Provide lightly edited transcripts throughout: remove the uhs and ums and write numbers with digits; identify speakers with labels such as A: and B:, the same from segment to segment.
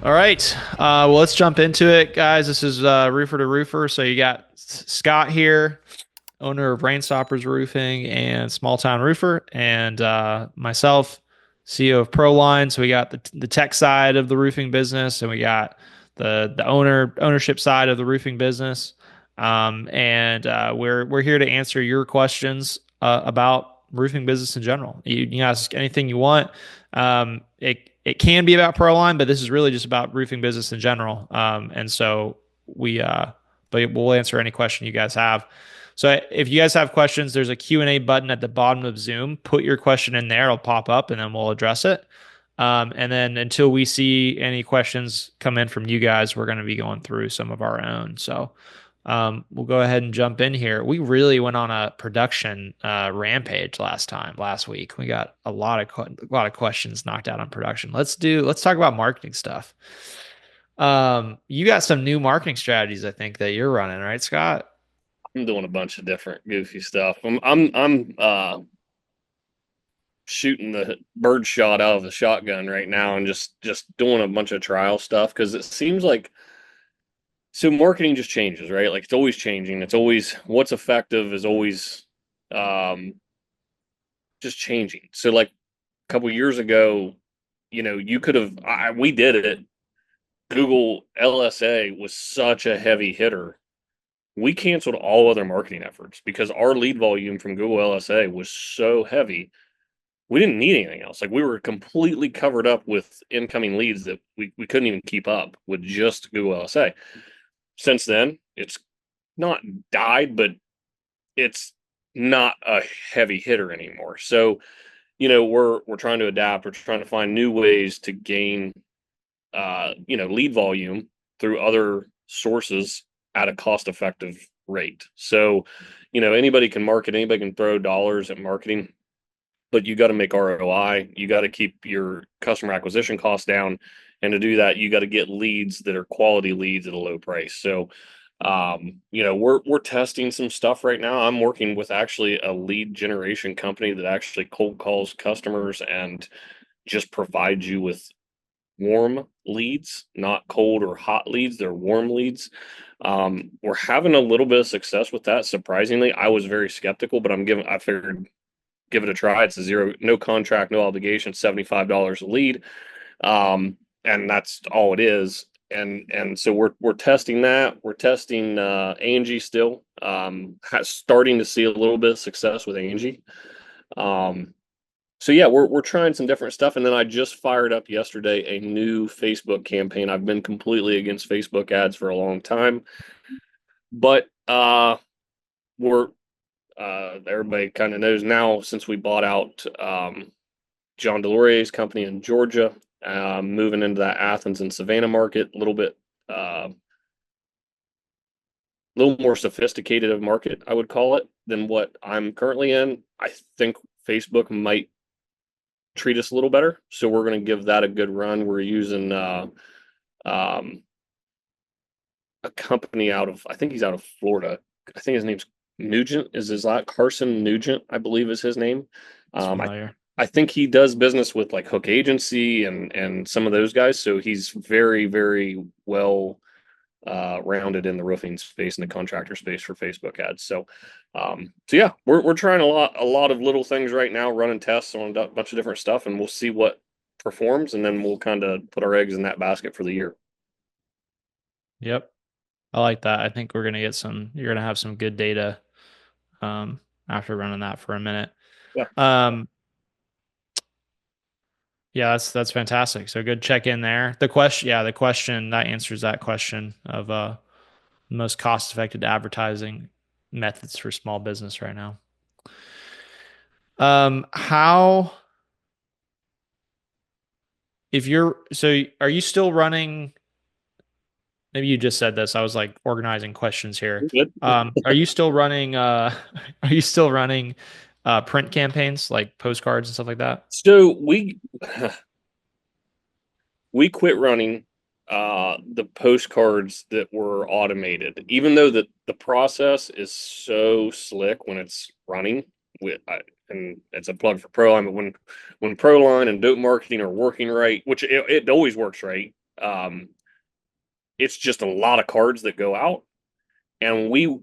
A: All right. Well, let's jump into it, guys. This is Roofer to Roofer. So you got Scott here, owner of Rainstoppers Roofing and Small Town Roofer, and myself, CEO of ProLine. So we got the tech side of the roofing business, and we got the ownership side of the roofing business. And we're here to answer your questions about roofing business in general. You can ask anything you want. It can be about ProLine, but this is really just about roofing business in general. And so we but we'll answer any question you guys have. So if you guys have questions, there's a Q&A button at the bottom of Zoom. Put your question in there, it'll pop up, and then we'll address it. And then until we see any questions come in from you guys, we're going to be going through some of our own. So we'll go ahead and jump in here. We really went on a production rampage last week. We got a lot of questions knocked out on production. Let's talk about marketing stuff. You got some new marketing strategies, I think, that you're running, right, Scott?
B: I'm doing a bunch of different goofy stuff. I'm shooting the bird shot out of the shotgun right now and just doing a bunch of trial stuff because it seems like marketing just changes, right? Like it's always changing. It's always what's effective is always um just changing. So like a couple years ago, you could have we did it. Google LSA was such a heavy hitter. We canceled all other marketing efforts because our lead volume from Google LSA was so heavy. We didn't need anything else. Like we were completely covered up with incoming leads that we couldn't even keep up with just Google LSA. Since then, it's not died, but it's not a heavy hitter anymore. So, we're trying to adapt. We're trying to find new ways to gain lead volume through other sources at a cost effective rate. So, anybody can market, anybody can throw dollars at marketing, but you got to make ROI. You got to keep your customer acquisition costs down. And to do that, you got to get leads that are quality leads at a low price. So, we're testing some stuff right now. I'm working with actually a lead generation company that actually cold calls customers and just provides you with warm leads, not cold or hot leads. They're warm leads. We're having a little bit of success with that. Surprisingly, I was very skeptical, but I figured give it a try. It's a zero, no contract, no obligation, $75 a lead. And that's all it is. And so we're testing that. We're testing Angie still. Starting to see a little bit of success with Angie. Um, so yeah, we're trying some different stuff. And then I just fired up yesterday a new Facebook campaign. I've been completely against Facebook ads for a long time, but we're everybody kind of knows now since we bought out John Delorier's company in Georgia, moving into that Athens and Savannah market, a little more sophisticated of market, I would call it, than what I'm currently in. I think Facebook might treat us a little better, so we're going to give that a good run. We're using um, a company I think he's out of Florida. I think his name's Nugent. Is his last Carson Nugent? I believe is his name.
A: It's
B: Um, I
A: familiar.
B: I think he does business with like Hook Agency and some of those guys. So he's very very well rounded in the roofing space and the contractor space for Facebook ads. So yeah, we're trying a lot of little things right now, running tests on a bunch of different stuff, and we'll see what performs, and then we'll kind of put our eggs in that basket for the year.
A: Yep. I like that. I think you're gonna have some good data after running that for a minute.
B: Yeah.
A: Um, yeah, that's fantastic. So good check in there. The question that answers that question of most cost-effective advertising methods for small business right now. How if you're so are you still running? Maybe you just said this. I was like organizing questions here.
B: Good.
A: Are you still running are you still running print campaigns like postcards and stuff like that?
B: So we quit running the postcards that were automated, even though the process is so slick when it's running. And it's a plug for ProLine, but when ProLine and dope marketing are working right, which it always works right. Um, it's just a lot of cards that go out, and we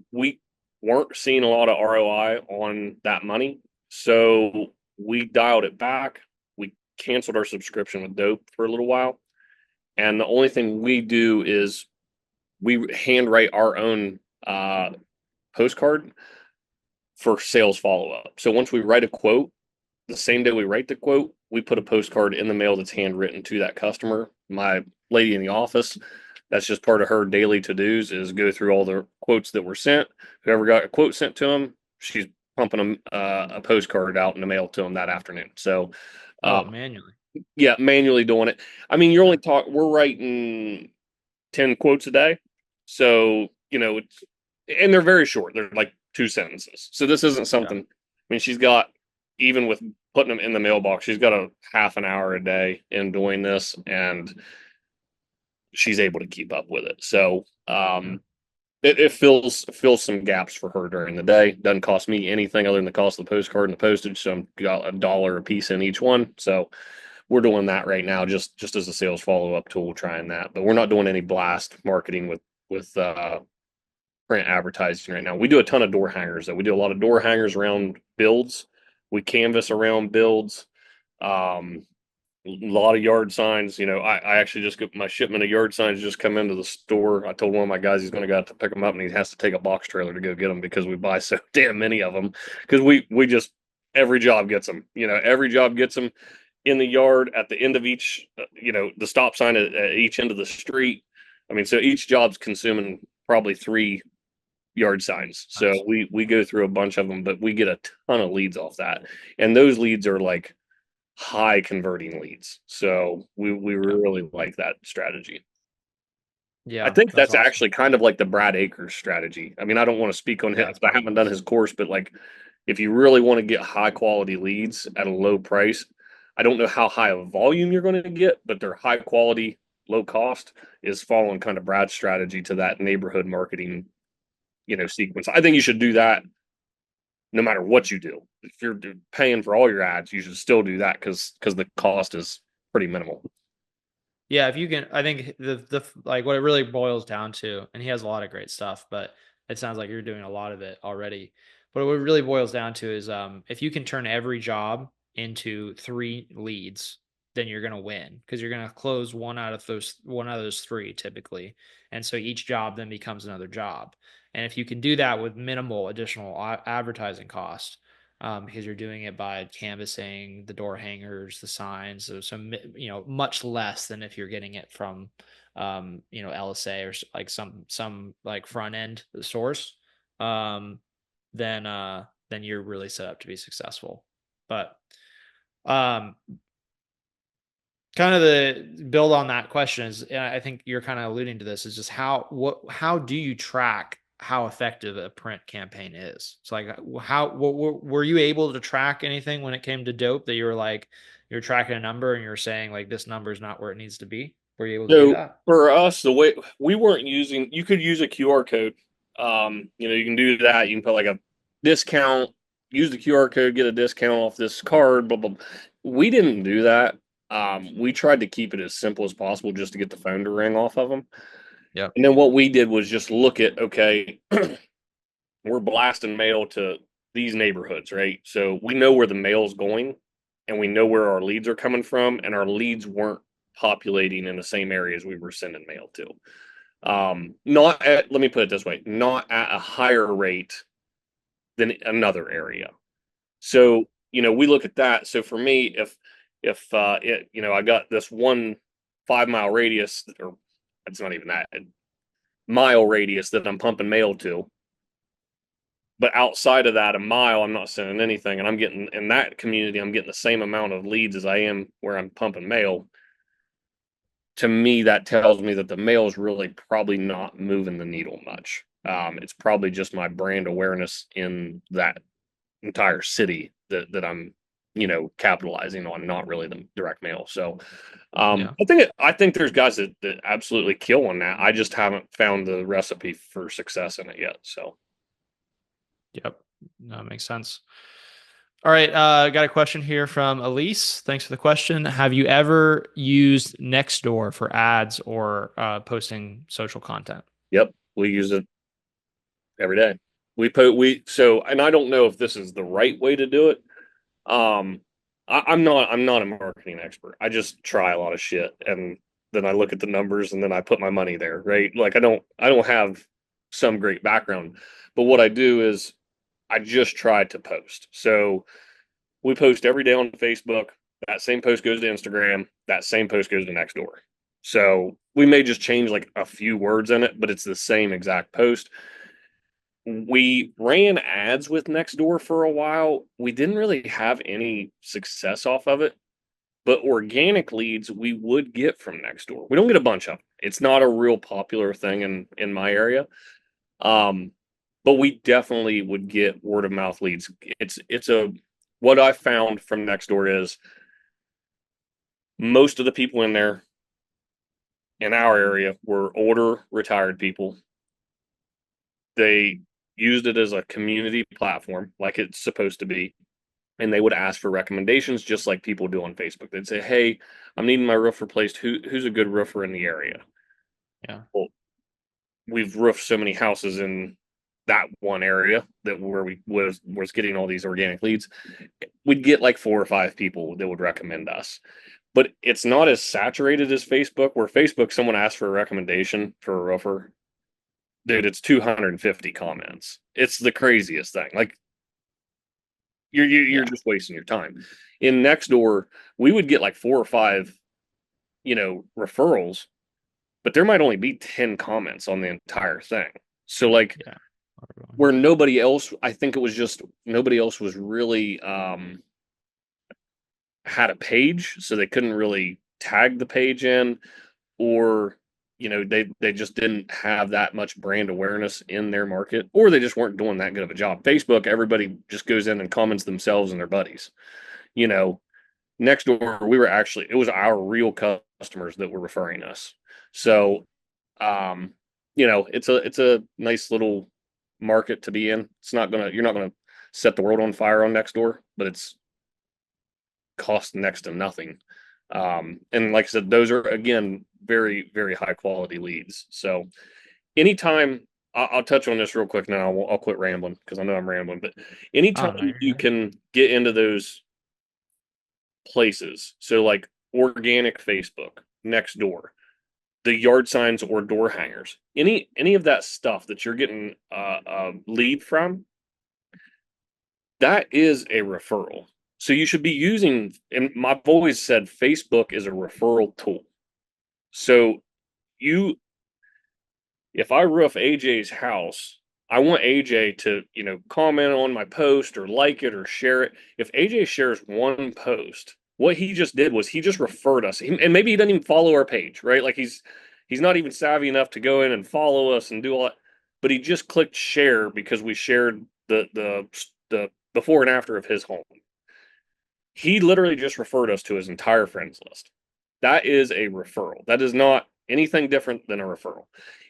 B: weren't seeing a lot of ROI on that money, so we dialed it back. We canceled our subscription with Dope for a little while, and the only thing we do is we handwrite our own postcard for sales follow up. So once we write a quote, the same day we write the quote, we put a postcard in the mail that's handwritten to that customer. My lady in the office, that's just part of her daily to dos is go through all the quotes that were sent. Whoever got a quote sent to them, she's pumping them a postcard out in the mail to them that afternoon. So,
A: Oh,
B: um,
A: manually.
B: yeah, manually doing it. I mean, you're
A: Yeah.
B: only we're writing 10 quotes a day. So, it's, and they're very short. They're like 2 sentences. So this isn't
A: Yeah.
B: something, I mean, she's got, even with putting them in the mailbox, she's got a half an hour a day in doing this, and she's able to keep up with it. So,
A: Yeah.
B: it fills some gaps for her during the day. Doesn't cost me anything other than the cost of the postcard and the postage. So I'm got $1 a piece in each one. So we're doing that right now, just as a sales follow up tool, trying that. But we're not doing any blast marketing with print advertising right now. We do a ton of door hangers though. We do a lot of door hangers around builds. We canvas around builds. Um, a lot of yard signs. I actually just got my shipment of yard signs just come into the store. I told one of my guys he's going to go out to pick them up, and he has to take a box trailer to go get them because we buy so damn many of them. Because we just every job gets them. Every job gets them in the yard at the end of each. The stop sign at each end of the street. I mean, so each job's consuming probably 3 yard signs. So
A: Nice.
B: we go through a bunch of them, but we get a ton of leads off that, and those leads are like high converting leads. So we
A: Yeah.
B: really like that strategy. I
A: Yeah.
B: think
A: That's
B: that's
A: awesome.
B: actually kind of like the Brad Akers strategy. I mean, I don't want to speak on
A: Yeah.
B: his,
A: That's
B: I
A: probably
B: haven't done
A: is.
B: his course, but like if you really want to get high quality leads at a low price, I don't know how high of volume you're going to get, but they're high quality, low cost is following kind of Brad's strategy to that neighborhood marketing, sequence. I think you should do that no matter what you do. If you're paying for all your ads, you should still do that because the cost is pretty minimal.
A: Yeah, if you can, I think the like what it really boils down to, and he has a lot of great stuff, but it sounds like you're doing a lot of it already. But what it really boils down to is if you can turn every job into 3 leads, then you're gonna win because you're gonna close one out of those 3 typically. And so each job then becomes another job. And if you can do that with minimal additional advertising cost, because you're doing it by canvassing the door hangers, the signs, so much less than if you're getting it from LSA or like some like front end source. Um, then you're really set up to be successful. But um, kind of the build on that question is, and I think you're kind of alluding to this, is just how do you track how effective a print campaign is? It's like were you able to track anything when it came to Dope that you were like you're tracking a number and you're saying like this number is not where it needs to be? Were you able to do
B: So
A: that?
B: for us, the way we weren't using, you could use a QR code. You can do that. You can put like a discount, use the QR code, get a discount off this card, blah, blah, blah. We didn't do that. We tried to keep it as simple as possible just to get the phone to ring off of them.
A: Yep.
B: And then what we did was just look at, okay, we're blasting mail to these neighborhoods, right? So we know where the mail's going and we know where our leads are coming from, and our leads weren't populating in the same areas we were sending mail to. Not at, let me put it this way, not at a higher rate than another area.
A: Yep.
B: So, we look at that. So for me, if I got this one 5 mile radius, or it's not even that, mile radius that I'm pumping mail to, but outside of that, a mile, I'm not sending anything. And I'm getting in that community, I'm getting the same amount of leads as I am where I'm pumping mail. To me, that tells me that the mail is really probably not moving the needle much. It's probably just my brand awareness in that entire city that I'm, capitalizing on, not really the direct mail. So,
A: Yeah.
B: I think there's guys that absolutely kill on that. I just haven't found the recipe for success in it yet. So.
A: Yep. No, that makes sense. All right, got a question here from Elise. Thanks for the question. Have you ever used Nextdoor for ads or posting social content?
B: Yep, we use it every day. We and I don't know if this is the right way to do it. Um, I'm not a marketing expert. I just try a lot of shit and then I look at the numbers and then I put my money there, right? Like I don't have some great background, but what I do is I just try to post. So we post every day on Facebook. That same post goes to Instagram. That same post goes to Nextdoor. So we may just change like a few words in it, but it's the same exact post. We ran ads with Nextdoor for a while. We didn't really have any success off of it, but organic leads we would get from Nextdoor. We don't get a bunch of them. It's not a real popular thing in my area. Um, but we definitely would get word of mouth leads. It's a what I found from Nextdoor is most of the people in there in our area were older, retired people. They used it as a community platform like it's supposed to be. And they would ask for recommendations just like people do on Facebook. They'd say, "Hey, I'm needing my roof replaced. Who's a good roofer in the area?"
A: Yeah.
B: Well, we've roofed so many houses in that one area that where we was getting all these organic leads. We'd get like four or five people that would recommend us. But it's not as saturated as Facebook, where Facebook, someone asks for a recommendation for a roofer, dude, it's 250 comments. It's the craziest thing. Like you're
A: Yeah.
B: just wasting your time. In Nextdoor, we would get like four or five, referrals, but there might only be 10 comments on the entire thing. So like
A: Yeah.
B: where nobody else, I think it was just nobody else was really had a page, so they couldn't really tag the page in, or they just didn't have that much brand awareness in their market, or they just weren't doing that good of a job. Facebook, everybody just goes in and comments themselves and their buddies. You know, Nextdoor, we were actually it was our real customers that were referring us. So, um, it's a nice little market to be in. You're not gonna set the world on fire on Nextdoor, but it's cost next to nothing. And like I said, those are again very, very high quality leads. So anytime I'll touch on this real quick now, I'll quit rambling because I know I'm rambling, but anytime
A: Oh, no, you're
B: you
A: good.
B: can get into those places, so like organic Facebook, Nextdoor, the yard signs or door hangers, any of that stuff that you're getting a lead from, that is a referral. So you should be using, and I've always said Facebook is a referral tool. So you, if I roof AJ's house, I want AJ to, comment on my post or like it or share it. If AJ shares one post, what he just did was he just referred us, and maybe he doesn't even follow our page, right? Like he's not even savvy enough to go in and follow us and do all that, but he just clicked share because we shared the before and after of his home. He literally just referred us to his entire friends list. That is a referral. That is not anything different than a referral.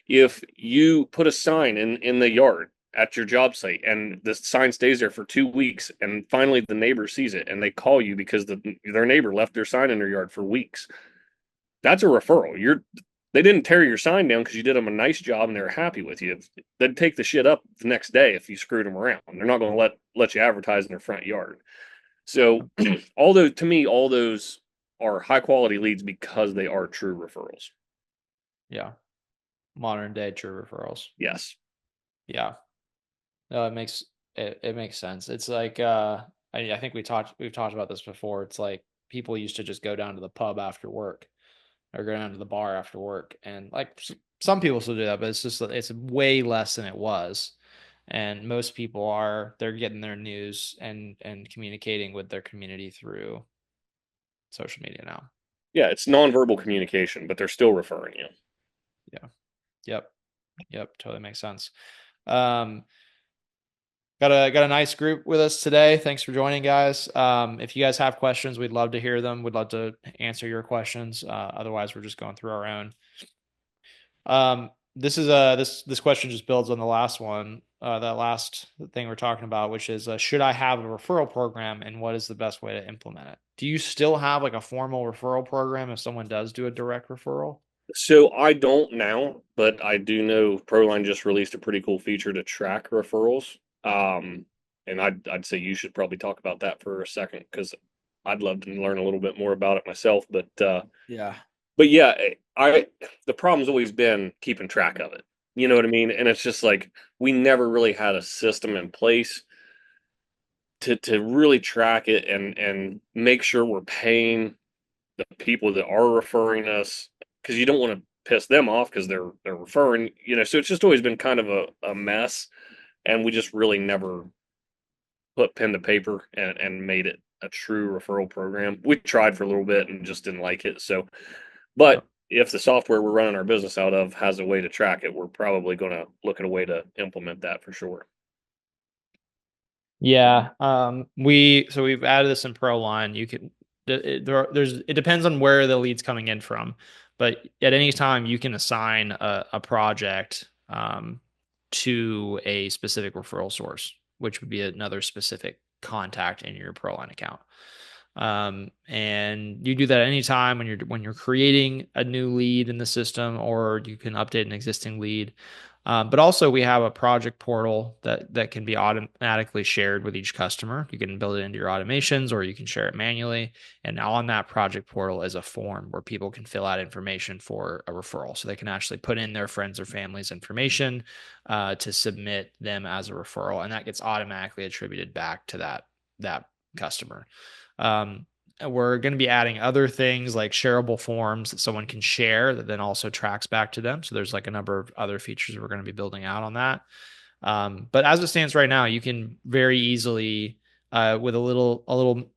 B: If you put a sign in the yard at your job site and the sign stays there for 2 weeks and finally the neighbor sees it and they call you because their neighbor left their sign in their yard for weeks, that's a referral. They didn't tear your sign down because you did them a nice job and they're happy with you. They'd take the shit up the next day if you screwed them around. They're not going to let you advertise in their front yard. So, although to me, all those are high quality leads because they are true referrals.
A: Yeah. Modern day true referrals.
B: Yes.
A: Yeah. No, it makes sense. It's like I think we've talked about this before. It's like people used to just go down to the pub after work or go down to the bar after work, and like some people still do that, but it's way less than it was. And most people they're getting their news and communicating with their community through social media now.
B: Yeah, it's nonverbal communication, but they're still referring you.
A: Yeah. Yep. Yep. Totally makes sense. Um, got a nice group with us today. Thanks for joining, guys. If you guys have questions, we'd love to hear them. We'd love to answer your questions. Otherwise, we're just going through our own. This question just builds on the last one. that last thing we're talking about, which is should I have a referral program and what is the best way to implement it? Do you still have like a formal referral program if someone does do a direct referral?
B: So I don't now, but I do know ProLine just released a pretty cool feature to track referrals. And I'd say you should probably talk about that for a second because I'd love to learn a little bit more about it myself.
A: Yeah.
B: But yeah, I the problem's always been keeping track of it. You know what I mean? And it's just like we never really had a system in place to really track it and make sure we're paying the people that are referring us because you don't want to piss them off because they're referring, so it's just always been kind of a mess, and we just really never put pen to paper and made it a true referral program. We tried for a little bit and just didn't like it. So but if the software we're running our business out of has a way to track it, we're probably going to look at a way to implement that for sure.
A: Yeah. We've added this in ProLine. You can it depends on where the lead's coming in from, but at any time you can assign a project to a specific referral source, which would be another specific contact in your ProLine account. And you do that anytime when you're creating a new lead in the system, or you can update an existing lead. But also we have a project portal that can be automatically shared with each customer. You can build it into your automations, or you can share it manually. And on that project portal is a form where people can fill out information for a referral. So they can actually put in their friends or family's information to submit them as a referral, and that gets automatically attributed back to that customer. Um, we're going to be adding other things like shareable forms that someone can share that then also tracks back to them. So there's like a number of other features we're going to be building out on that. But as it stands right now, you can very easily, with a little,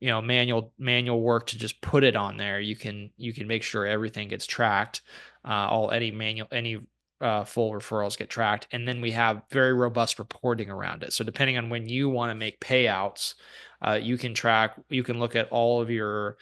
A: manual work to just put it on there. You can make sure everything gets tracked. Any full referrals get tracked, and then we have very robust reporting around it. So depending on when you want to make payouts, you can look at all the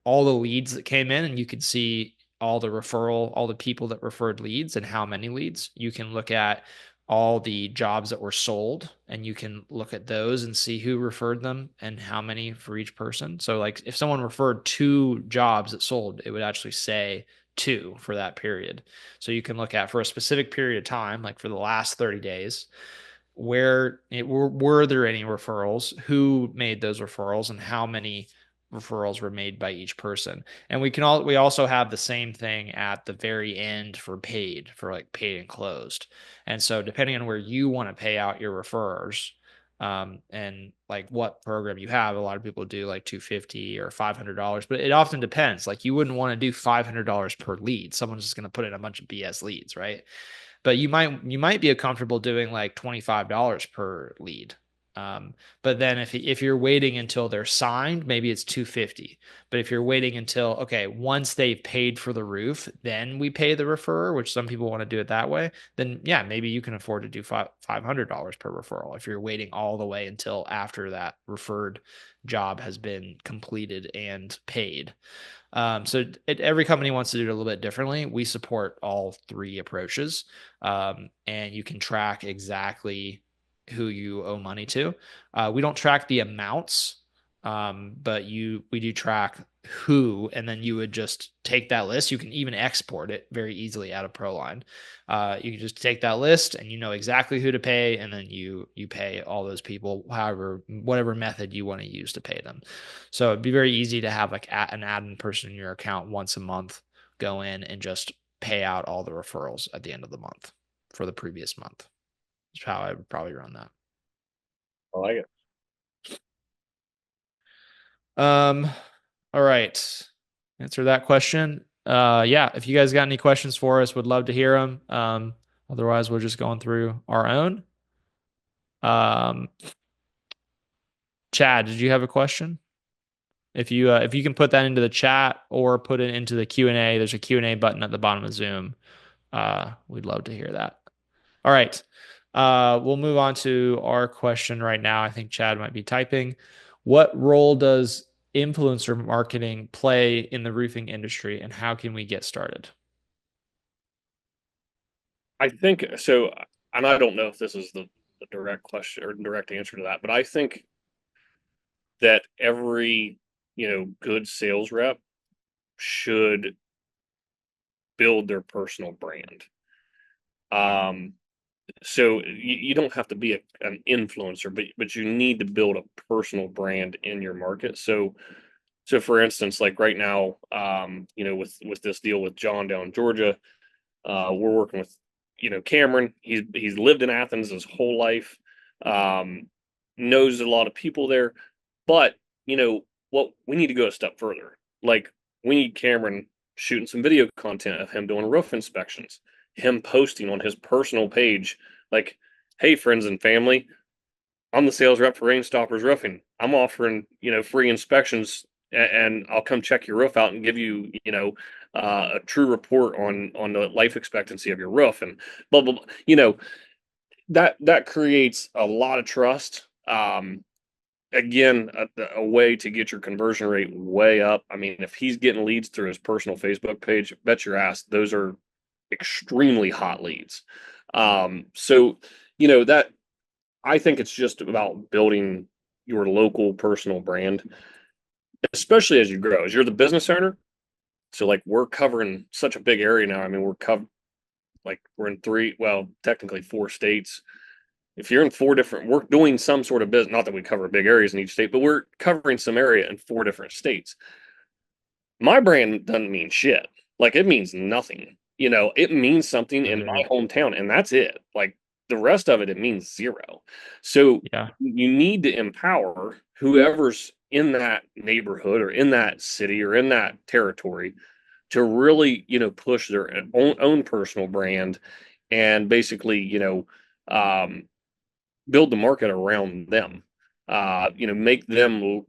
A: leads that came in, and you can see all the people that referred leads and how many leads. You can look at all the jobs that were sold, and you can look at those and see who referred them and how many for each person. So like if someone referred 2 jobs that sold, it would actually say 2 for that period. So you can look at for a specific period of time, like for the last 30 days, were there any referrals, who made those referrals, and how many referrals were made by each person. And we also have the same thing at the very end for like paid and closed. And so depending on where you want to pay out your referrers, and like what program you have, a lot of people do like 250 or $500, but it often depends. Like you wouldn't want to do $500 per lead. Someone's just going to put in a bunch of BS leads, right? But you might be comfortable doing like $25 per lead. But then if you're waiting until they're signed, maybe it's 250. But if you're waiting until, okay, once they've paid for the roof, then we pay the referrer, which some people want to do it that way, then yeah, maybe you can afford to do $500 per referral if you're waiting all the way until after that referred job has been completed and paid. Every company wants to do it a little bit differently. We support all 3 approaches, and you can track exactly who you owe money to. We don't track the amounts, but we do track who, and then you would just take that list. You can even export it very easily out of ProLine. You can just take that list, and you know exactly who to pay, and then you pay all those people, whatever method you want to use to pay them. So it'd be very easy to have like an admin person in your account once a month go in and just pay out all the referrals at the end of the month for the previous month. That's how I would probably run that.
B: I like it.
A: Um, all right. Answer that question. Yeah, if you guys got any questions for us, would love to hear them. Otherwise we're just going through our own. Um, Chad, did you have a question? If you can put that into the chat or put it into the Q&A, there's a Q&A button at the bottom of Zoom. We'd love to hear that. All right. We'll move on to our question right now. I think Chad might be typing. What role does influencer marketing play in the roofing industry, and how can we get started?
B: I think so. and I don't know if this is the direct question or direct answer to that, but I think that every, good sales rep should build their personal brand. Um, so you don't have to be an influencer, but you need to build a personal brand in your market. So for instance, like right now, with this deal with John down in Georgia, we're working with, Cameron. He's lived in Athens his whole life, um, knows a lot of people there, but what we need to go a step further. Like we need Cameron shooting some video content of him doing roof inspections, him posting on his personal page, like, "Hey, friends and family, I'm the sales rep for Rainstoppers Roofing. I'm offering, free inspections, and I'll come check your roof out and give you, a true report on the life expectancy of your roof and blah blah blah." That creates a lot of trust. Again, a way to get your conversion rate way up. I mean, if he's getting leads through his personal Facebook page, bet your ass those are extremely hot leads. So that I think it's just about building your local personal brand, especially as you grow. As you're the business owner, so like we're covering such a big area now. I mean, we're in three, well, technically four states. If you're in four different, we're doing some sort of business. Not that we cover big areas in each state, but we're covering some area in four different states. My brand doesn't mean shit. Like it means nothing. It means something in my
A: Agreed.
B: hometown, and that's it. Like the rest of it, it means zero. So
A: Yeah.
B: you need to empower whoever's in that neighborhood or in that city or in that territory to really, push their own personal brand and basically, build the market around them. Make them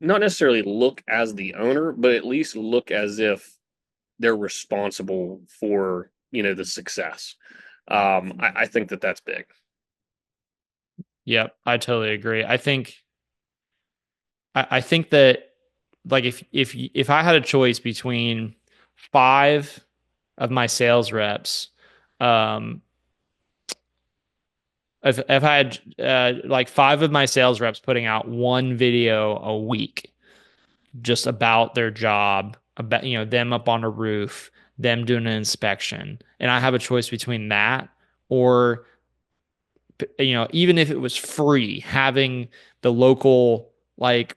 B: not necessarily look as the owner, but at least look as if they're responsible for the success. I think that that's big.
A: Yep. I totally agree. I think that like if I had a choice between five of my sales reps, um, if I had like five of my sales reps putting out one video a week just about their job, about them up on a roof, them doing an inspection, and I have a choice between that or even if it was free, having the local like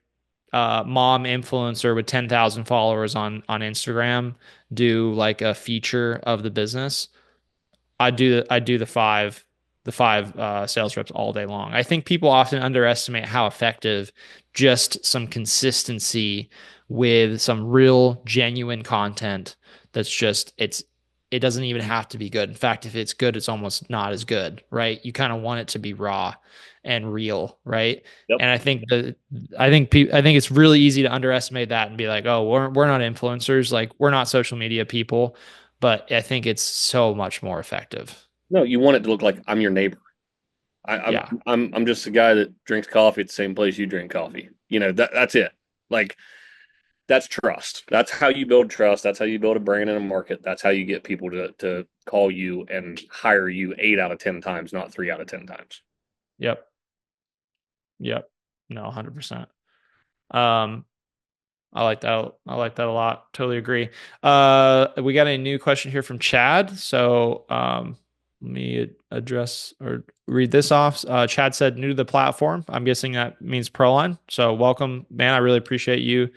A: mom influencer with 10,000 followers on Instagram do like a feature of the business. I do the five sales reps all day long. I think people often underestimate how effective just some consistency with some real genuine content that's just it doesn't even have to be good. In fact, if it's good, it's almost not as good, right? You kind of want it to be raw and real, right?
B: Yep.
A: And I think it's really easy to underestimate that and be like, "Oh, we're not influencers, like we're not social media people." But I think it's so much more effective.
B: No, you want it to look like I'm your neighbor. I, I'm
A: Yeah.
B: I'm just a guy that drinks coffee at the same place you drink coffee. That's it. Like that's trust. That's how you build trust. That's how you build a brand in a market. That's how you get people to call you and hire you 8 out of 10 times, not 3 out of 10 times.
A: Yep. Yep. No, 100%. Um, I like that. I like that a lot. Totally agree. We got a new question here from Chad. So, let me address or read this off. Chad said, new to the platform. I'm guessing that means ProLine. So, welcome, man. I really appreciate you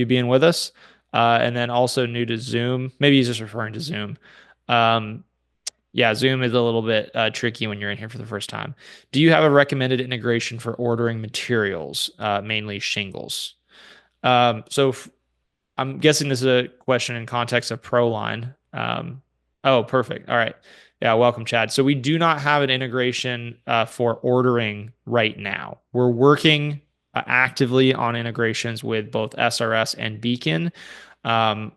A: being with us. And then also new to Zoom. Maybe he's just referring to Zoom. Um, Yeah, Zoom is a little bit tricky when you're in here for the first time. Do you have a recommended integration for ordering materials, mainly shingles? So I'm guessing this is a question in context of ProLine. Oh, perfect. All right. Yeah, welcome, Chad. So we do not have an integration for ordering right now. We're working actively on integrations with both SRS and Beacon. Um,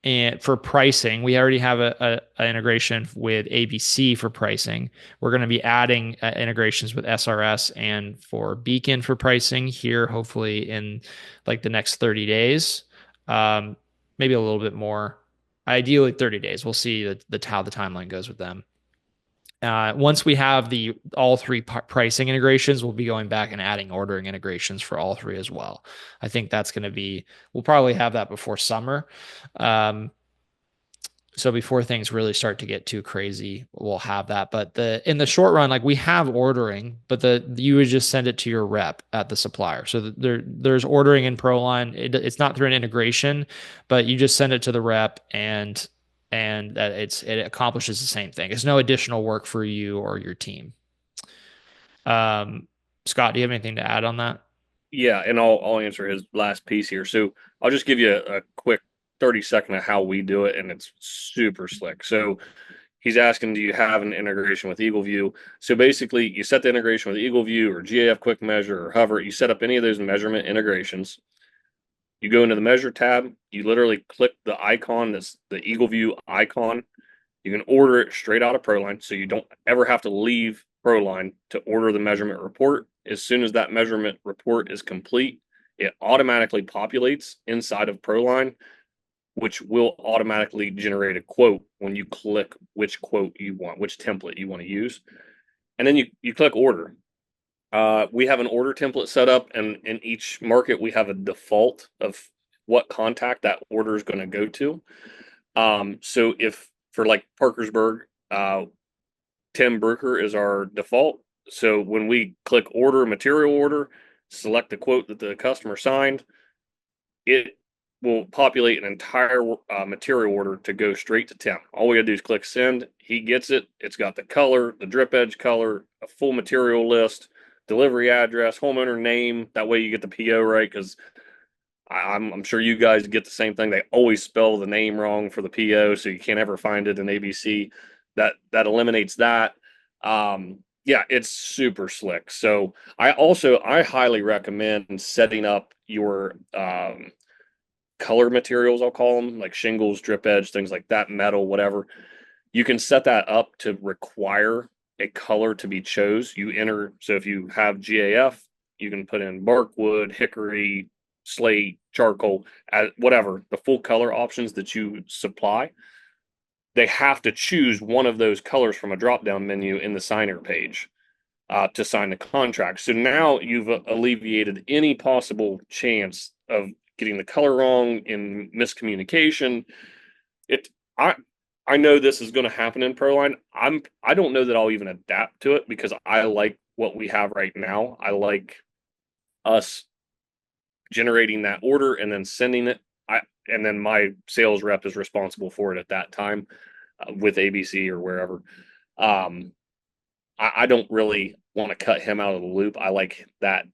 A: and for pricing, we already have a integration with ABC for pricing. We're going to be adding integrations with SRS and for Beacon for pricing here, hopefully in like the next 30 days, maybe a little bit more. Ideally, 30 days. We'll see how the timeline goes with them. Once we have the all three pricing integrations, we'll be going back and adding ordering integrations for all three as well. I think that's going to be, we'll probably have that before summer. Um, so before things really start to get too crazy, we'll have that. But in the short run, like we have ordering, but you would just send it to your rep at the supplier. So there's ordering in ProLine. It's not through an integration, but you just send it to the rep and that it accomplishes the same thing. It's no additional work for you or your team. Um, Scott, do you have anything to add on that?
B: Yeah, and I'll answer his last piece here. So I'll just give you a quick 30-second of how we do it, and it's super slick. So he's asking, do you have an integration with EagleView? So basically, you set the integration with EagleView or GAF Quick Measure or Hover. You set up any of those measurement integrations. You go into the Measure tab. You literally click the icon that's the EagleView icon. You can order it straight out of ProLine, so you don't ever have to leave ProLine to order the measurement report. As soon as that measurement report is complete, it automatically populates inside of ProLine, which will automatically generate a quote when you click which quote you want, which template you want to use. And then you click order. We have an order template set up, and in each market, we have a default of what contact that order is going to go to. So if for like Parkersburg, Tim Brooker is our default. So when we click order, material order, select the quote that the customer signed, it will populate an entire material order to go straight to Tim. All we gotta do is click send. He gets it. It's got the color, the drip edge color, a full material list, delivery address, homeowner name. That way you get the PO right, because I'm sure you guys get the same thing. They always spell the name wrong for the PO, so you can't ever find it in ABC. That eliminates that. Yeah, it's super slick. So I highly recommend setting up your color materials, I'll call them, like shingles, drip edge, things like that, metal, whatever. You can set that up to require a color to be chose. You enter, so if you have GAF, you can put in barkwood, hickory, slate, charcoal, whatever, the full color options that you supply. They have to choose one of those colors from a drop down menu in the signer page to sign the contract. So now you've alleviated any possible chance of getting the color wrong in miscommunication. It I I know this is going to happen in ProLine. I don't know that I'll even adapt to it because I like what we have right now. I like us generating that order and then sending it. And then my sales rep is responsible for it at that time with ABC or wherever. Um, I don't really want to cut him out of the loop. I like that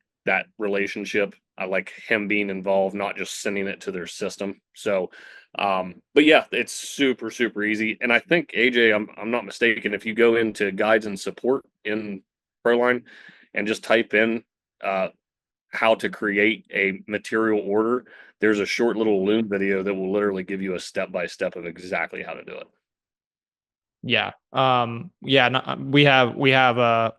B: relationship. I like him being involved, not just sending it to their system. So, but yeah, it's super super easy. And I think AJ, I'm not mistaken. If you go into guides and support in ProLine and just type in how to create a material order, there's a short little Loom video that will literally give you a step by step of exactly how to do it.
A: Yeah. Yeah, no, we have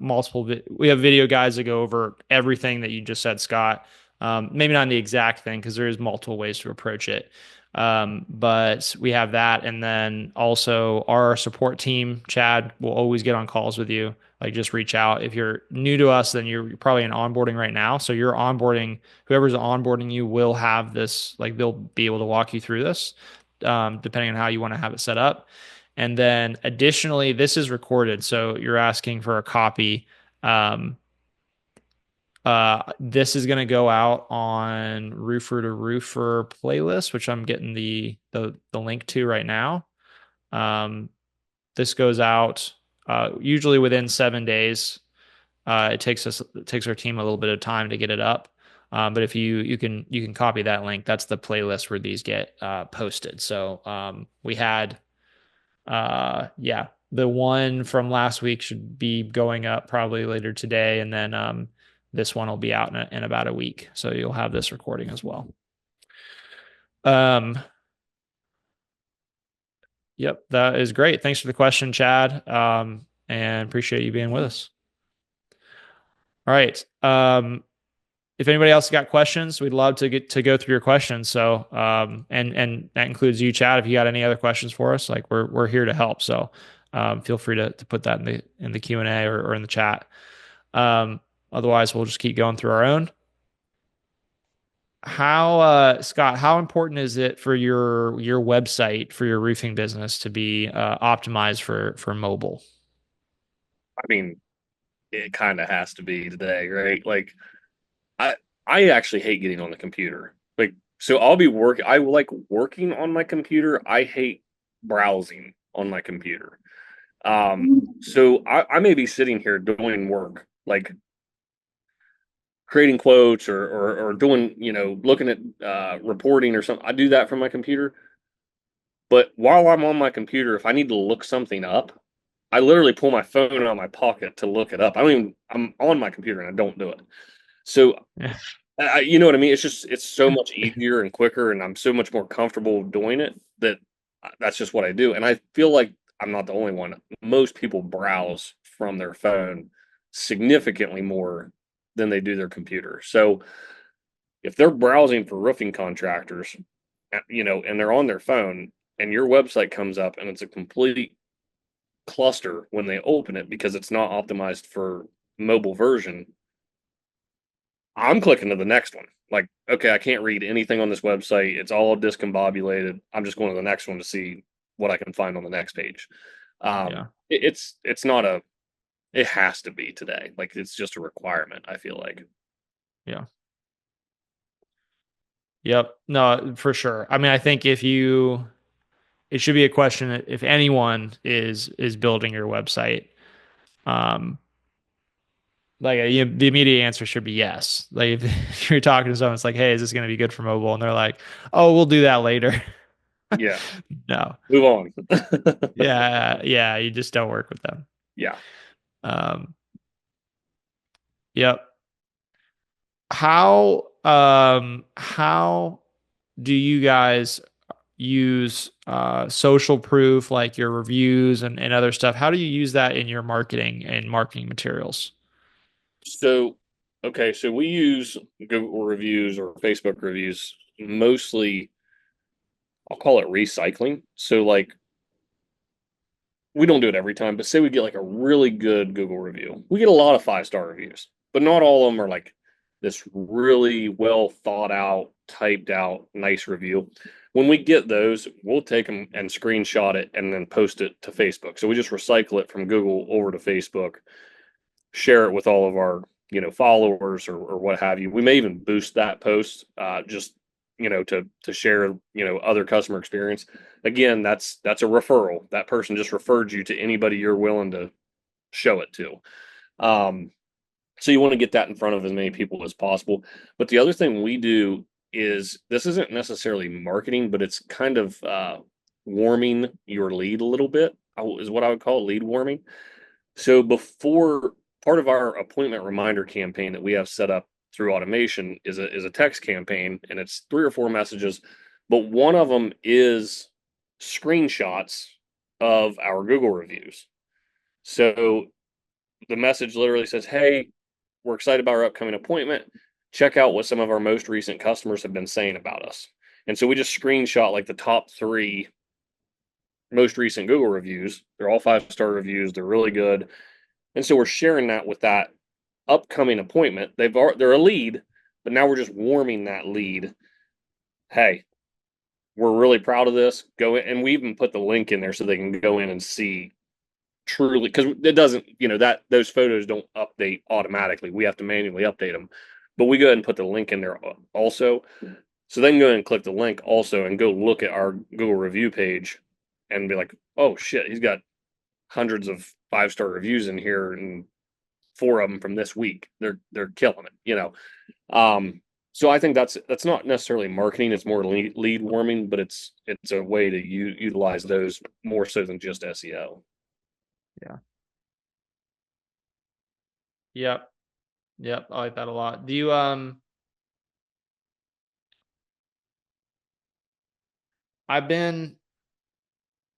A: multiple we have video guides that go over everything that you just said, Scott. Maybe not the exact thing because there is multiple ways to approach it. But we have that, and then also our support team, Chad, will always get on calls with you. Like just reach out. If you're new to us, then you're probably in onboarding right now. So you're onboarding, whoever's onboarding you will have this, like they'll be able to walk you through this, depending on how you want to have it set up. And then additionally, this is recorded. So you're asking for a copy. Um, this is going to go out on Roofer2Roofer playlist, which I'm getting the link to right now. This goes out usually within 7 days. It takes our team a little bit of time to get it up. But if you can copy that link, that's the playlist where these get posted. So we had yeah, the one from last week should be going up probably later today, and then this one will be out in about a week. So you'll have this recording as well. Um, yep, that is great. Thanks for the question, Chad. And appreciate you being with us. All right. If anybody else got questions, we'd love to get to go through your questions. So, and that includes you, Chad. If you got any other questions for us, like we're here to help. So, feel free to put that in the Q&A or in the chat. Um, Otherwise, we'll just keep going through our own. How, Scott, how important is it for your website for your roofing business to be optimized for mobile?
B: I mean, it kind of has to be today, right? Like I I actually hate getting on the computer. Like so I'll be working I like working on my computer. I hate browsing on my computer. So I may be sitting here doing work, like creating quotes or doing, looking at reporting or something. I do that from my computer. But while I'm on my computer, if I need to look something up, I literally pull my phone out of my pocket to look it up. I'm on my computer and I don't do it. So
A: Yeah.
B: you know what I mean? It's so much easier and quicker, and I'm so much more comfortable doing it that that's just what I do. And I feel like I'm not the only one. Most people browse from their phone significantly more than they do their computer. So if they're browsing for roofing contractors, and they're on their phone, and your website comes up and it's a complete cluster when they open it because it's not optimized for mobile version, I'm clicking to the next one. Like, okay, I can't read anything on this website. It's all discombobulated. I'm just going to the next one to see what I can find on the next page.
A: Yeah.
B: It's not a it has to be today. Like it's just a requirement, I feel like.
A: Yeah. Yep. No, for sure. I mean, I think it should be a question if anyone is building your website. Um, the immediate answer should be yes. Like if you're talking to someone, it's like, hey, is this going to be good for mobile? And they're like, oh, we'll do that later.
B: Yeah.
A: No.
B: Move on.
A: Yeah, yeah, you just don't work with them.
B: Yeah.
A: Um, yep. How do you guys use social proof like your reviews and other stuff? How do you use that in your marketing and marketing materials?
B: So, okay, so we use Google reviews or Facebook reviews mostly, I'll call it recycling. So, like, we don't do it every time, but say we get like a really good Google review. We get a lot of 5-star reviews, but not all of them are like this really well thought out, typed out, nice review. When we get those, we'll take them and screenshot it and then post it to Facebook. So we just recycle it from Google over to Facebook, share it with all of our followers or what have you. We may even boost that post just to share other customer experience. Again, that's a referral. That person just referred you to anybody you're willing to show it to. um, so you want to get that in front of as many people as possible. But the other thing we do is, this isn't necessarily marketing, but it's kind of warming your lead a little bit, is what I would call lead warming. So before, part of our appointment reminder campaign that we have set up through automation is a text campaign, and it's 3 or 4 messages, but one of them is screenshots of our Google reviews. So the message literally says, "Hey, we're excited about our upcoming appointment. Check out what some of our most recent customers have been saying about us." And so we just screenshot like the top 3 most recent Google reviews. They're all 5-star reviews. They're really good. And so we're sharing that with that upcoming appointment. They're a lead, but now we're just warming that lead. Hey, we're really proud of this. Go in, and we even put the link in there so they can go in and see truly, because it doesn't, that those photos don't update automatically. We have to manually update them, but we go ahead and put the link in there also. So they can go ahead and click the link also and go look at our Google review page and be like, oh shit, he's got hundreds of 5-star reviews in here, and 4 of them from this week. They're killing it. So I think that's not necessarily marketing. It's more lead warming, but it's a way to utilize those more so than just SEO.
A: Yeah. Yep. Yep. I like that a lot. Do you I've been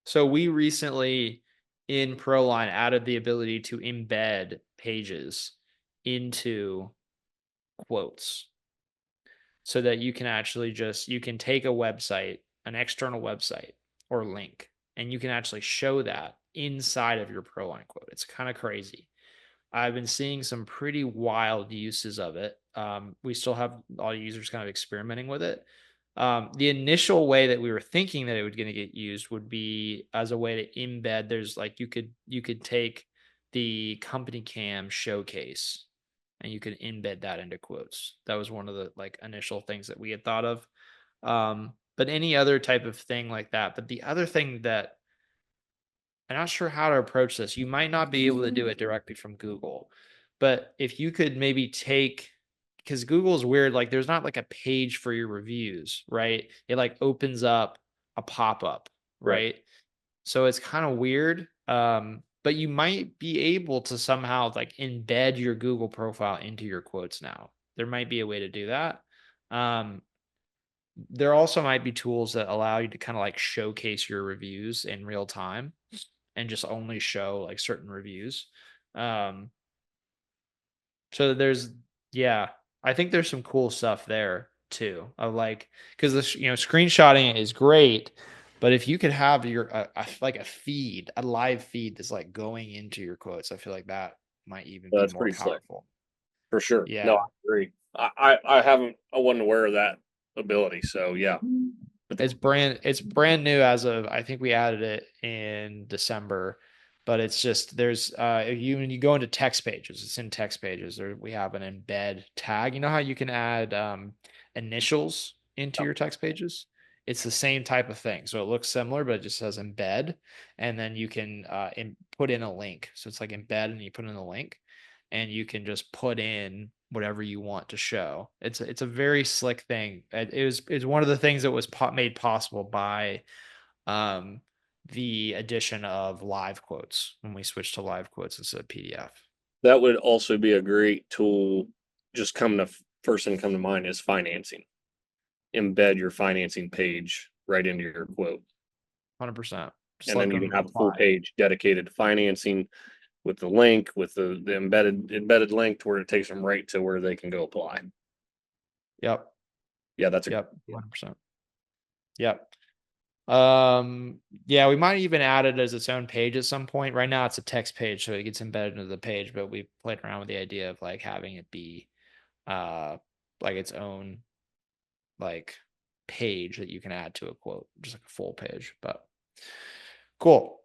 A: so we recently in ProLine added the ability to embed pages into quotes so that you can actually you can take a website, an external website or link, and you can actually show that inside of your ProLine quote. It's kind of crazy. I've been seeing some pretty wild uses of it. We still have a lot of users kind of experimenting with it. The initial way that we were thinking that it was going to get used would be as a way to embed. There's like you could take the company cam showcase and you could embed that into quotes. That was one of the like initial things that we had thought of. But any other type of thing like that. But the other thing that I'm not sure how to approach this. You might not be able to do it directly from Google, but if you could maybe take, because Google is weird, like there's not like a page for your reviews, right? It like opens up a pop-up,
B: Right.
A: right? So it's kind of weird. But you might be able to somehow like embed your Google profile into your quotes now. There might be a way to do that. Um, there also might be tools that allow you to kind of like showcase your reviews in real time and just only show like certain reviews. Um, so there's, yeah, I think there's some cool stuff there too. Of like, because this, screenshotting it is great, but if you could have your like a feed, a live feed that's like going into your quotes, I feel like that might even be
B: That's
A: more
B: pretty slick
A: powerful.
B: for sure. No, I
A: Yeah.
B: agree. I wasn't aware of that ability. So yeah. But
A: It's brand new as of I think we added it in December, but it's just there's if you when you go into text pages, it's in text pages, or we have an embed tag. You know how you can add initials into your text pages? It's the same type of thing. So it looks similar, but it just says embed, and then you can put in a link. So it's like embed, and you put in a link, and you can just put in whatever you want to show. It's a very slick thing. It's one of the things that was made possible by um, the addition of live quotes when we switched to live quotes instead of PDF.
B: that would also be a great tool. Just coming to first thing come to mind is financing. Embed your financing page right into your quote.
A: 100%. Just
B: And
A: let
B: then you can
A: them
B: have a full
A: apply.
B: page dedicated to financing with the link, with the embedded link to where it takes them right to where they can go apply.
A: Yep.
B: Yeah, that's a
A: Yep. 100%. Yep. Yeah, we might even add it as its own page at some point. Right now it's a text page, so it gets embedded into the page, but we played around with the idea of like having it be uh like its own like page that you can add to a quote, just like a full page. But cool.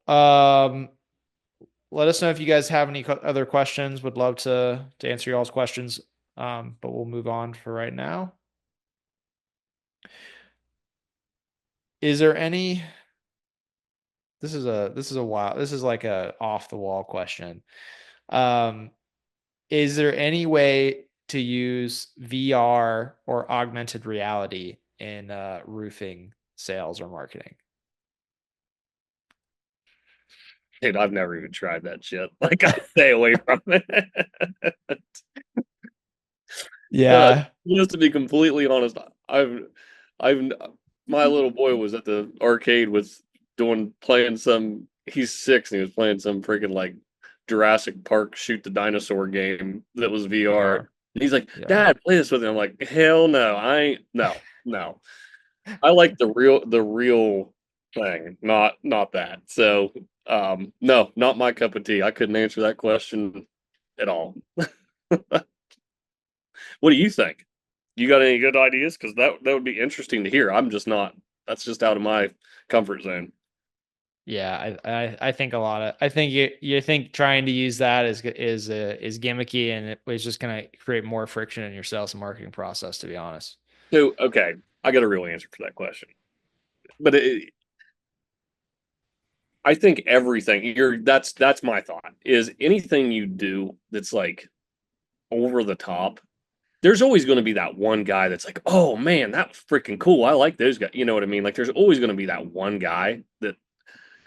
A: Let us know if you guys have any other questions. Would love to answer y'all's questions. But we'll move on for right now. Is there any this is like a off the wall question. Um, is there any way to use VR or augmented reality in roofing sales or marketing?
B: dude, I've never even tried that shit. Like I stay away from it.
A: Yeah.
B: Just to be completely honest, I've my little boy was at the arcade with playing some. He's 6 and he was playing some freaking like Jurassic Park shoot the dinosaur game that was VR.
A: VR.
B: And he's like,
A: Yeah.
B: "Dad, play this with me." I'm like, "Hell no, I ain't no, no. I like the real thing, not that." So, no, not my cup of tea. I couldn't answer that question at all. What do you think? You got any good ideas? Because that would be interesting to hear. I'm just not. That's just out of my comfort zone.
A: Yeah, I think a lot of I think you think trying to use that is gimmicky and it was just going to create more friction in your sales and marketing process, to be honest.
B: So, okay, I got a real answer for that question. But I think everything that's my thought is anything you do that's like over the top. There's always going to be that one guy that's like, "Oh man, that was freaking cool. I like those guys." You know what I mean? Like, there's always going to be that one guy that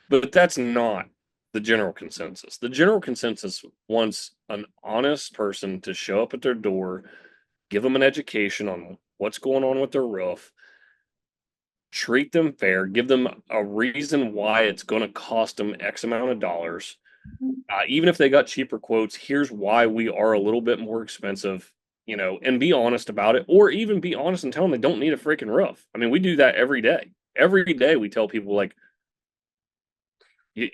B: but that's not the general consensus. The general consensus wants an honest person to show up at their door, give them an education on what's going on with their roof, treat them fair, give them a reason why it's going to cost them X amount of dollars. Even if they got cheaper quotes, here's why we are a little bit more expensive, and be honest about it, or even be honest and tell them they don't need a freaking roof. I mean, we do that every day. Every day we tell people, like,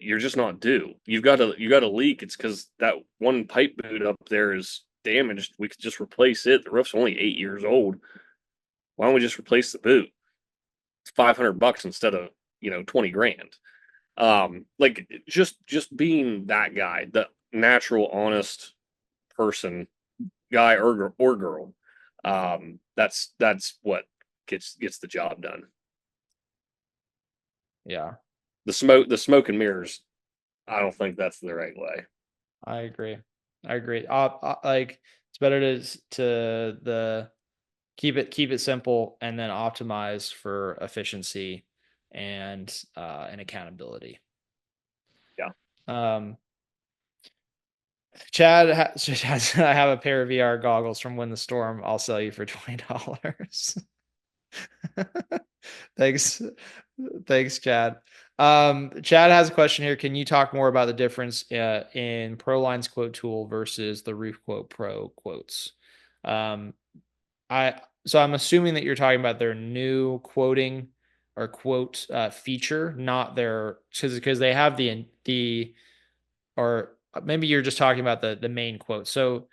B: you're just not due. You got a leak. It's because that one pipe boot up there is damaged. We could just replace it. The roof's only 8 years old. Why don't we just replace the boot? It's $500 instead of 20 grand. Like just being that guy, the natural, honest person, guy or girl. That's what gets the job done.
A: Yeah,
B: The smoke and mirrors. I don't think that's the right way.
A: I agree. I agree. Like it's better to the keep it simple and then optimize for efficiency and accountability.
B: Yeah.
A: Um, Chad said, I have a pair of VR goggles from When the Storm. I'll sell you for $20. Thanks. Thanks, Chad. Chad has a question here. Can you talk more about the difference in ProLine's quote tool versus the Roof Quote Pro quotes? Um, I'm assuming that you're talking about their new quoting or quote feature, not their because they have the or maybe you're just talking about the main quote. So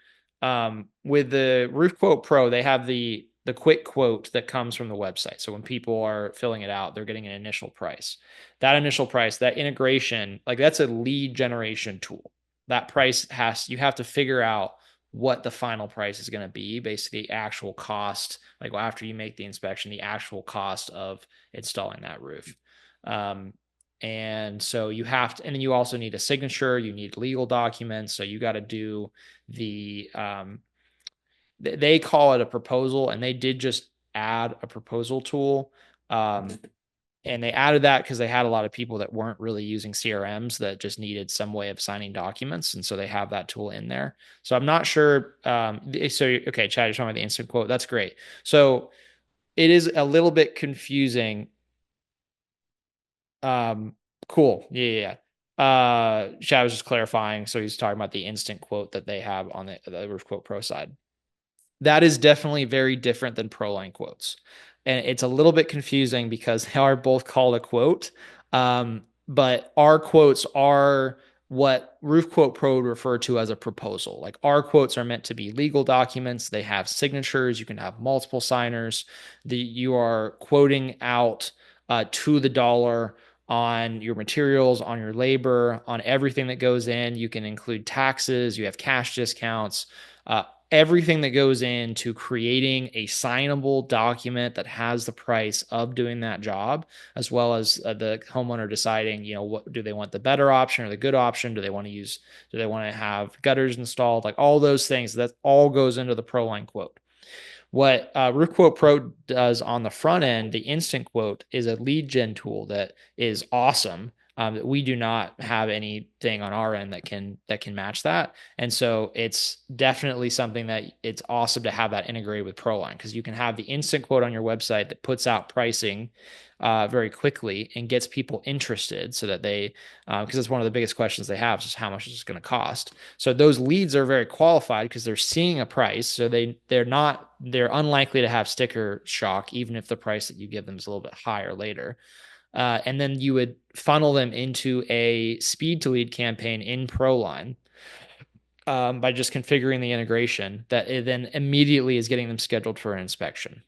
A: with the Roof Quote Pro, they have the quick quote that comes from the website. So when people are filling it out, they're getting an initial price. That initial price, that integration, like that's a lead generation tool. That price you have to figure out what the final price is going to be, basically actual cost, like after you make the inspection, the actual cost of installing that roof. Um, and so you have to, and then you also need a signature, you need legal documents. So you got to do they call it a proposal, and they did just add a proposal tool. And they added that because they had a lot of people that weren't really using CRMs that just needed some way of signing documents. And so they have that tool in there. So I'm not sure. Okay, Chad, you're talking about the instant quote. That's great. So it is a little bit confusing. Cool. Yeah. Chad was just clarifying. So he's talking about the instant quote that they have on the Roof Quote Pro side. That is definitely very different than ProLine quotes. And it's a little bit confusing because they are both called a quote. But our quotes are what Roof Quote Pro would refer to as a proposal. Like our quotes are meant to be legal documents. They have signatures. You can have multiple signers. You are quoting out to the dollar on your materials, on your labor, on everything that goes in. You can include taxes. You have cash discounts. Everything that goes into creating a signable document that has the price of doing that job, as well as the homeowner deciding, what do they want, the better option or the good option? Do they want to have gutters installed? Like all those things, that all goes into the ProLine quote. What Roof Quote Pro does on the front end, the instant quote, is a lead gen tool that is awesome. We do not have anything on our end that can match that, and so it's definitely something that it's awesome to have that integrated with ProLine because you can have the instant quote on your website that puts out pricing very quickly and gets people interested so that they because it's one of the biggest questions they have is how much is this going to cost. So those leads are very qualified because they're seeing a price, so they're unlikely to have sticker shock even if the price that you give them is a little bit higher later. And then you would funnel them into a speed to lead campaign in ProLine by just configuring the integration that it then immediately is getting them scheduled for an inspection.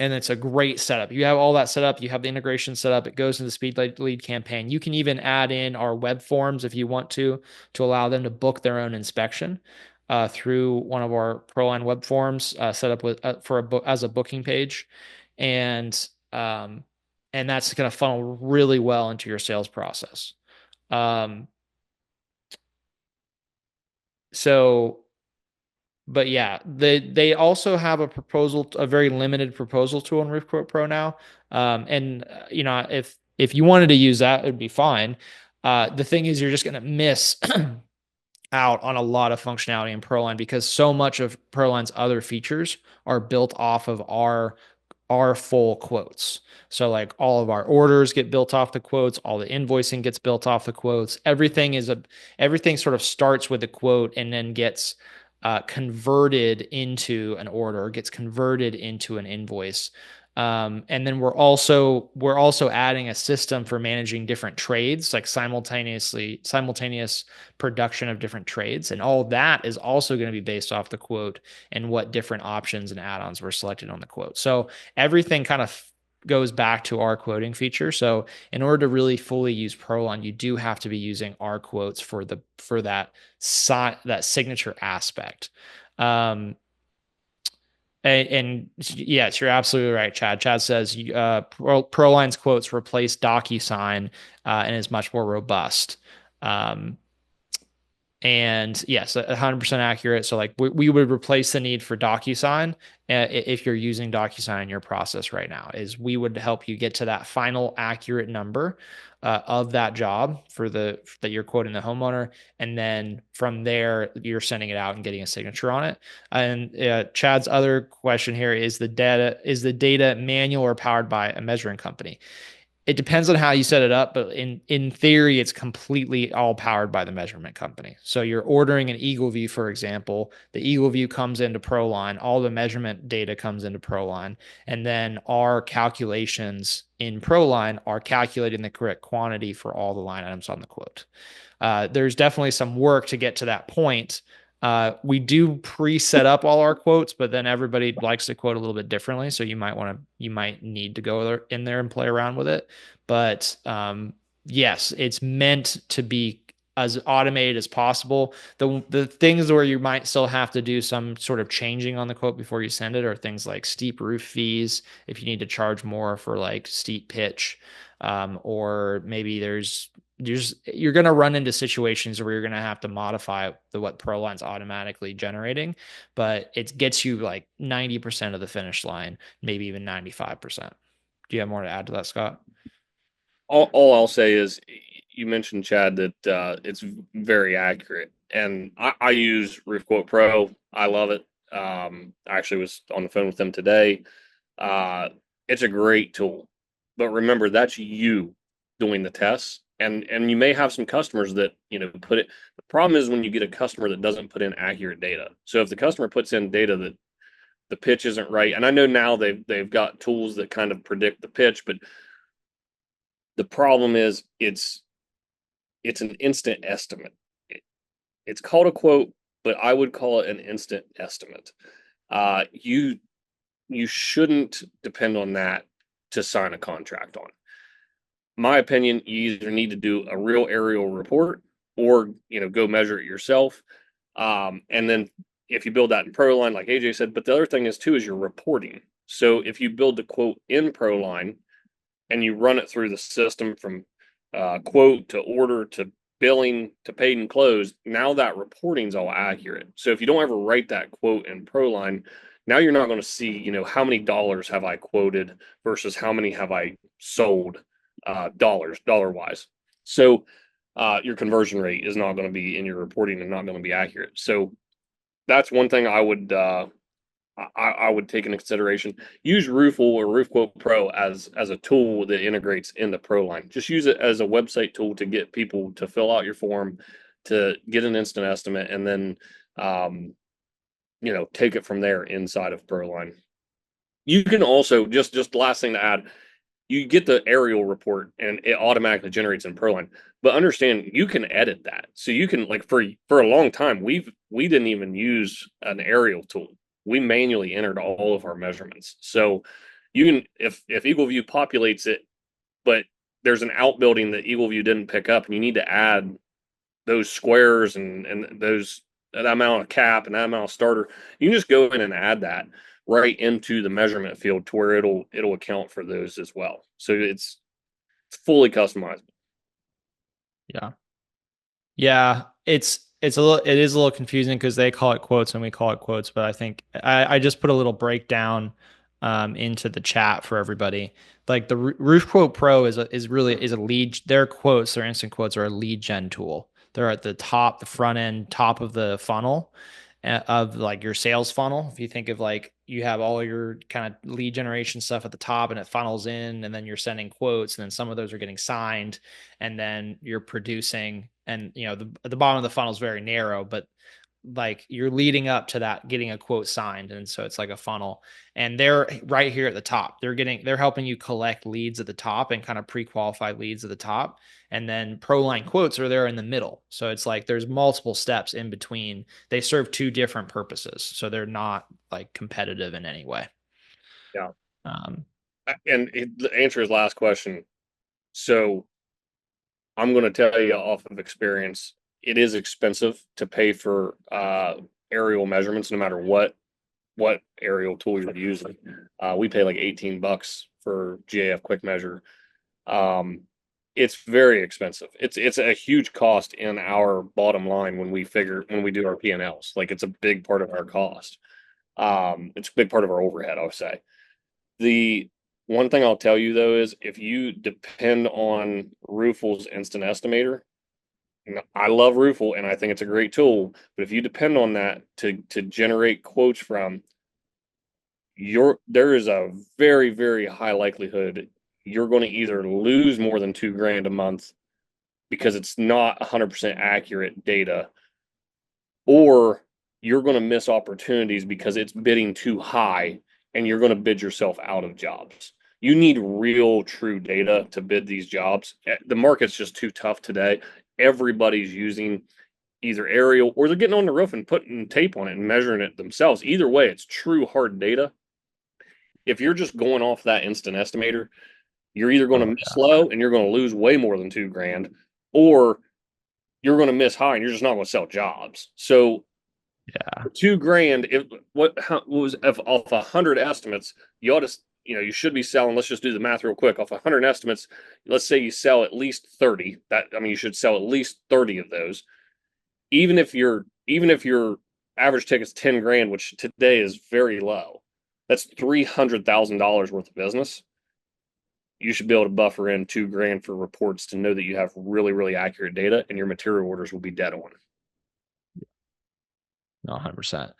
A: And it's a great setup. You have all that set up. You have the integration set up. It goes into the speed lead campaign. You can even add in our web forms if you want to allow them to book their own inspection through one of our ProLine web forms set up with for a book as a booking page, and um, and that's going to funnel really well into your sales process. Um, so but yeah, they also have a very limited proposal tool in Roof Quote Pro now. And if you wanted to use that, it'd be fine. The thing is, you're just going to miss out on a lot of functionality in ProLine because so much of ProLine's other features are built off of our full quotes. So like all of our orders get built off the quotes, all the invoicing gets built off the quotes. Everything sort of starts with a quote and then gets converted into an order, gets converted into an invoice. And then we're also adding a system for managing different trades, like simultaneous production of different trades. And all that is also going to be based off the quote and what different options and add-ons were selected on the quote. So everything kind of goes back to our quoting feature. So in order to really fully use ProLine, you do have to be using our quotes for that signature aspect. Um, and yes, you're absolutely right, Chad. Chad says ProLine's quotes replace DocuSign and is much more robust. Um, and yes, 100% accurate. So like we would replace the need for DocuSign if you're using DocuSign in your process right now, is we would help you get to that final accurate number of that job that you're quoting the homeowner. And then from there, you're sending it out and getting a signature on it. And Chad's other question here is the data manual or powered by a measuring company? It depends on how you set it up, but in theory, it's completely all powered by the measurement company. So you're ordering an Eagle View, for example. The Eagle View comes into ProLine, all the measurement data comes into ProLine, and then our calculations in ProLine are calculating the correct quantity for all the line items on the quote. There's definitely some work to get to that point. We do pre-set up all our quotes, but then everybody likes to quote a little bit differently. So you might need to go in there and play around with it. But yes, it's meant to be as automated as possible. The things where you might still have to do some sort of changing on the quote before you send it are things like steep roof fees, if you need to charge more for like steep pitch, or maybe you're going to run into situations where you're going to have to modify what ProLine's automatically generating, but it gets you like 90% of the finish line, maybe even 95%. Do you have more to add to that, Scott?
B: All I'll say is you mentioned, Chad, that it's very accurate, and I use Roof Quote Pro. I love it. I actually was on the phone with them today. Uh, it's a great tool, but remember that's you doing the tests, and you may have some customers that put it. The problem is when you get a customer that doesn't put in accurate data. So if the customer puts in data that the pitch isn't right, and I know now they've got tools that kind of predict the pitch, but the problem is it's an instant estimate. It's called a quote, but I would call it an instant estimate. You shouldn't depend on that to sign a contract on. My opinion, you either need to do a real aerial report or go measure it yourself. And then if you build that in ProLine, like AJ said, but the other thing is too is your reporting. So if you build the quote in ProLine and you run it through the system from quote to order to billing to paid and closed, now that reporting's all accurate. So if you don't ever write that quote in ProLine, now you're not going to see, how many dollars have I quoted versus how many have I sold dollar wise. So your conversion rate is not going to be in your reporting and not going to be accurate. So that's one thing I would take into consideration. Use Roofle or Roof Quote Pro as a tool that integrates into ProLine. Just use it as a website tool to get people to fill out your form, to get an instant estimate, and then take it from there inside of ProLine. You can also just last thing to add, you get the aerial report and it automatically generates in ProLine. But understand you can edit that. So you can like for a long time we didn't even use an aerial tool. We manually entered all of our measurements. So you can if EagleView populates it, but there's an outbuilding that EagleView didn't pick up, and you need to add those squares and that amount of cap and that amount of starter, you can just go in and add that right into the measurement field to where it'll account for those as well. So it's fully customizable.
A: Yeah. Yeah, it is a little confusing because they call it quotes and we call it quotes, but I think I just put a little breakdown into the chat for everybody. Like the Roof Quote Pro is a lead. Their instant quotes are a lead gen tool. They're at the top, the front end, top of the funnel of like your sales funnel. If you think of like you have all your kind of lead generation stuff at the top and it funnels in, and then you're sending quotes, and then some of those are getting signed, and then you're producing. And the bottom of the funnel is very narrow, but like you're leading up to that getting a quote signed, and so it's like a funnel, and they're right here at the top. They're helping you collect leads at the top and kind of pre-qualified leads at the top, and then ProLine quotes are there in the middle. So it's like there's multiple steps in between. They serve two different purposes, so they're not like competitive in any way.
B: Yeah.
A: um,
B: To answer his last question, so I'm going to tell you off of experience, it is expensive to pay for aerial measurements, no matter what aerial tool you're using. We pay like $18 for GAF Quick Measure. Um, it's very expensive. It's a huge cost in our bottom line when we do our P&Ls. Like it's a big part of our cost. It's a big part of our overhead, I would say. The one thing I'll tell you though is if you depend on Roofle's instant estimator, I love Roofle and I think it's a great tool, but if you depend on that to generate quotes from, there is a very, very high likelihood you're going to either lose more than 2 grand a month because it's not 100% accurate data, or you're going to miss opportunities because it's bidding too high and you're going to bid yourself out of jobs. You need real, true data to bid these jobs. The market's just too tough today. Everybody's using either aerial or they're getting on the roof and putting tape on it and measuring it themselves. Either way, it's true hard data. If you're just going off that instant estimator, you're either going to
A: oh
B: miss low and you're going to lose way more than 2 grand, or you're going to miss high and you're just not going to sell jobs. So
A: yeah,
B: 2 grand, if what was if off 100 estimates, you ought to, you should be selling. Let's just do the math real quick. Off 100 estimates, let's say you sell at least 30. You should sell at least 30 of those. Even if your average ticket's 10 grand, which today is very low, that's $300,000 worth of business. You should be able to buffer in 2 grand for reports to know that you have really, really accurate data and your material orders will be dead on.
A: no, 100%.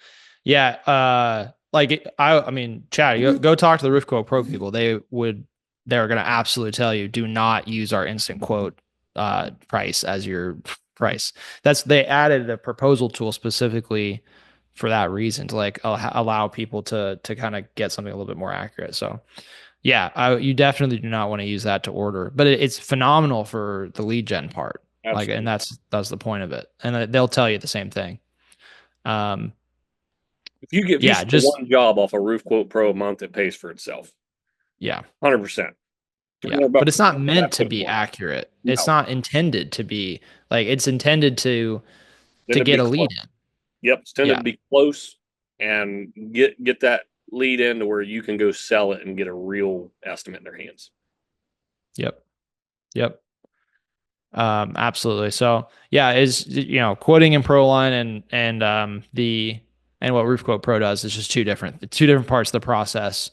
A: Yeah. Like I mean, Chad, go talk to the Roof Quote Pro people. They're going to absolutely tell you, do not use our instant quote price as your price. They added a proposal tool specifically for that reason, to like allow people to kind of get something a little bit more accurate. So yeah, you definitely do not want to use that to order, but it's phenomenal for the lead gen part. Like, and
B: Absolutely.
A: that's the point of it. And they'll tell you the same thing. Um,
B: If you
A: yeah,
B: sell
A: just
B: one job off a Roof Quote Pro a month, it pays for itself.
A: yeah,
B: 100%.
A: yeah. But it's not meant to be
B: $3
A: accurate. It's
B: No.
A: not intended to be like, it's intended to
B: Tend to
A: get
B: be
A: a
B: close.
A: lead in.
B: Yep. It's tended
A: Yeah.
B: to be close and get that lead in to where you can go sell it and get a real estimate in their hands.
A: Yep. Yep. Absolutely. So yeah, is quoting in ProLine and what Roof Quote Pro does is just two different parts of the process.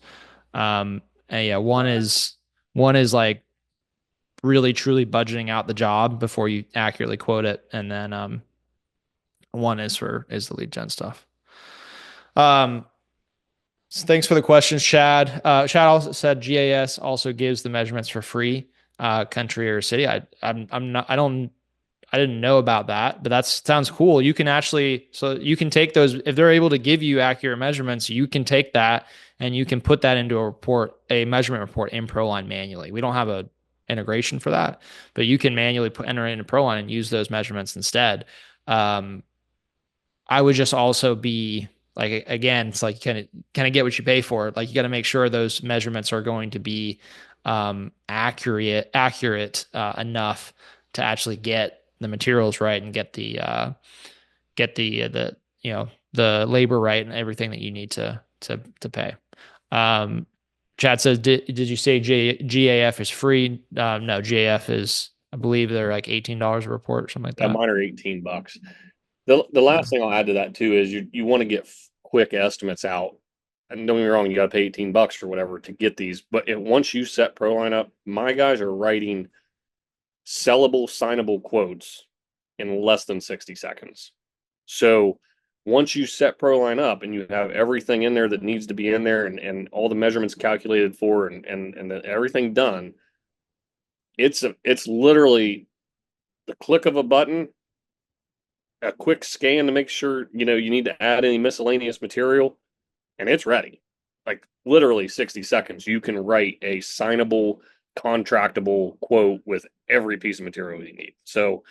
A: And yeah, one is like really truly budgeting out the job before you accurately quote it, and then one is the lead gen stuff. Um, so thanks for the questions, Chad. Chad also said GAS also gives the measurements for free, country or city. I'm not I didn't know about that, but that sounds cool. So you can take those if they're able to give you accurate measurements. You can take that and you can put that into a measurement report in ProLine manually. We don't have a integration for that, but you can manually enter it into ProLine and use those measurements instead. Um, I would just also be like, again, it's like kind of get what you pay for. Like you got to make sure those measurements are going to be accurate enough to actually get the materials right and get the the labor right and everything that you need to pay. Um, Chad says, did you say GAF is free? No, GAF is, I believe they're like $18 a report or something like
B: Yeah,
A: that.
B: mine are $18. The
A: Yeah.
B: last thing I'll add to that too is you want to get quick estimates out. And don't get me wrong, you got to pay $18 or whatever to get these. But once you set ProLine up, my guys are writing sellable, signable quotes in less than 60 seconds. So once you set ProLine up and you have everything in there that needs to be in there and all the measurements calculated for and everything done, it's literally the click of a button a quick scan to make sure you need to add any miscellaneous material, and it's ready. Like literally 60 seconds, you can write a signable, contractable quote with every piece of material you need. So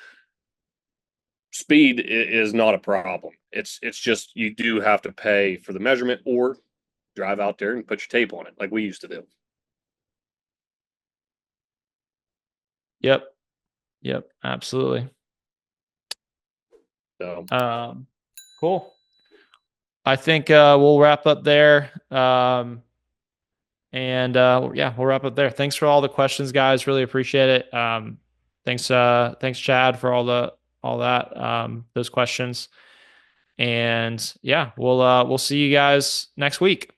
B: speed is not a problem. It's just you do have to pay for the measurement or drive out there and put your tape on it like we used to do.
A: Yep. Yep. Absolutely.
B: So
A: Um, cool. I think we'll wrap up there. And yeah, we'll wrap up there. Thanks for all the questions, guys. Really appreciate it. Thanks, Chad, for all that those questions. And yeah, we'll see you guys next week.